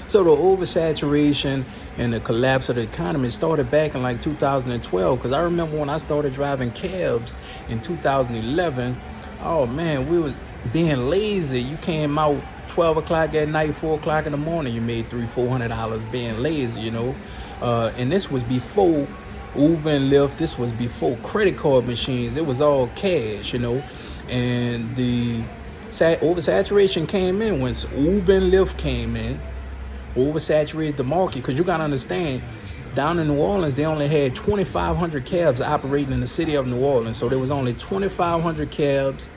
So the oversaturation and the collapse of the economy started back in like 2012. Because I remember when I started driving cabs in 2011. Oh man, we was being lazy. You came out 12 o'clock at night, 4 o'clock in the morning. You made $300-400 being lazy. And this was before Uber and Lyft. This was before credit card machines. It was all cash. And the oversaturation came in once Uber and Lyft came in, oversaturated the market. Because you got to understand, down in New Orleans, they only had 2,500 cabs operating in the city of New Orleans. So there was only 2,500 cabs.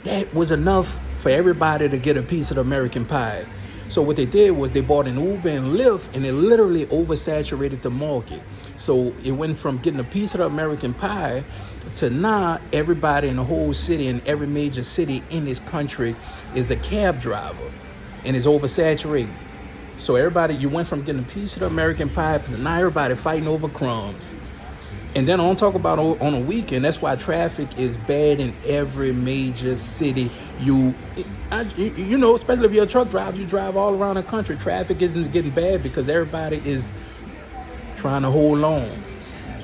That was enough for everybody to get a piece of the American pie. So what they did was they bought an Uber and Lyft, and it literally oversaturated the market. So it went from getting a piece of the American pie to now everybody in the whole city, in every major city in this country, is a cab driver, and it's oversaturated. So everybody, you went from getting a piece of the American pie to now everybody fighting over crumbs. And then I don't talk about on a weekend. That's why traffic is bad in every major city. Especially if you're a truck driver, you drive all around the country. Traffic isn't getting bad because everybody is trying to hold on.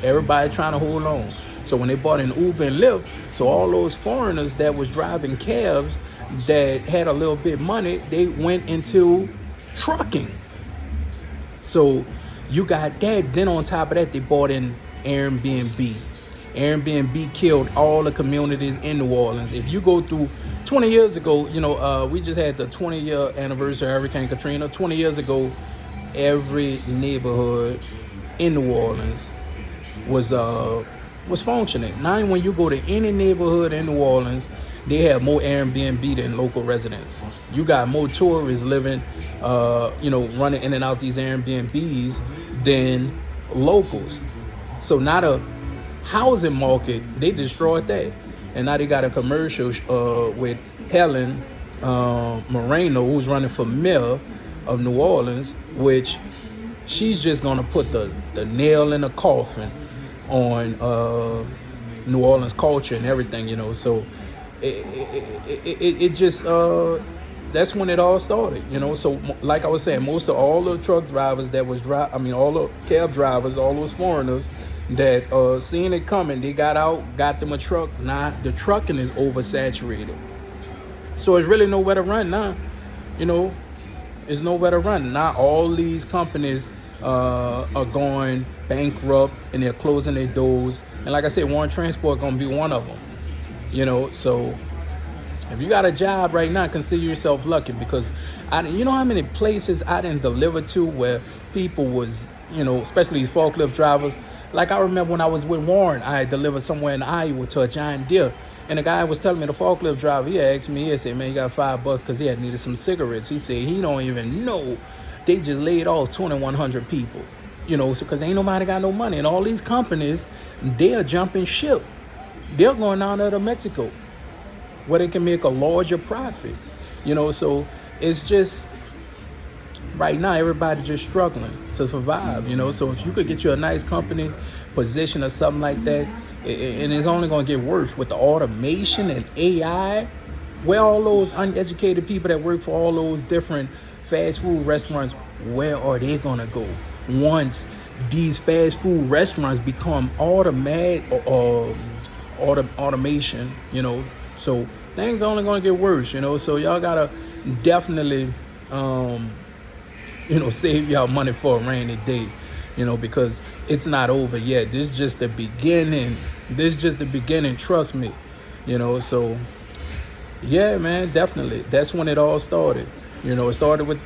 Everybody trying to hold on. So when they bought an Uber and Lyft, so all those foreigners that was driving cabs that had a little bit money, they went into trucking. So you got that. Then on top of that, they bought in Airbnb. Airbnb killed all the communities in New Orleans. If you go through 20 years ago, we just had the 20-year anniversary of Hurricane Katrina. 20 years ago, every neighborhood in New Orleans was functioning. Now when you go to any neighborhood in New Orleans, they have more Airbnb than local residents. You got more tourists living, running in and out these Airbnbs than locals. So now the housing market, they destroyed that. And now they got a commercial with Helen Moreno, who's running for mayor of New Orleans, which she's just going to put the nail in the coffin on New Orleans culture and everything, So it just, that's when it all started, So like I was saying, most of all the truck drivers that was all the cab drivers, all those foreigners that seeing it coming, they got out, got them a truck. Now the trucking is oversaturated. So it's really nowhere to run now. There's nowhere to run. Now all these companies are going bankrupt and they're closing their doors. And like I said, Warren Transport gonna be one of them. So if you got a job right now, consider yourself lucky, because how many places I didn't deliver to where people was, especially these forklift drivers. Like I remember when I was with Warren, I had delivered somewhere in Iowa to a John Deere. And the guy was telling me, the forklift driver, he asked me, he said, man, you got $5 because he had needed some cigarettes. He said he don't even know they just laid off 2,100 people, because ain't nobody got no money. And all these companies, they're jumping ship. They're going down there to Mexico where they can make a larger profit, So it's just, right now, everybody just struggling to survive, So if you could get you a nice company position or something like that, and it's only going to get worse with the automation and AI, where all those uneducated people that work for all those different fast food restaurants, where are they going to go once these fast food restaurants become automation, So things are only going to get worse, So y'all got to definitely, save y'all money for a rainy day, because it's not over yet. This is just the beginning. Trust me, So yeah, man, definitely. That's when it all started. It started with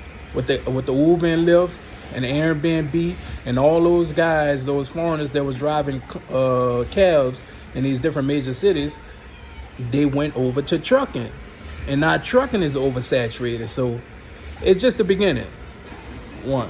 the Uber and Lyft and Airbnb and all those guys, those foreigners that was driving cabs in these different major cities. They went over to trucking, and now trucking is oversaturated. So it's just the beginning. One.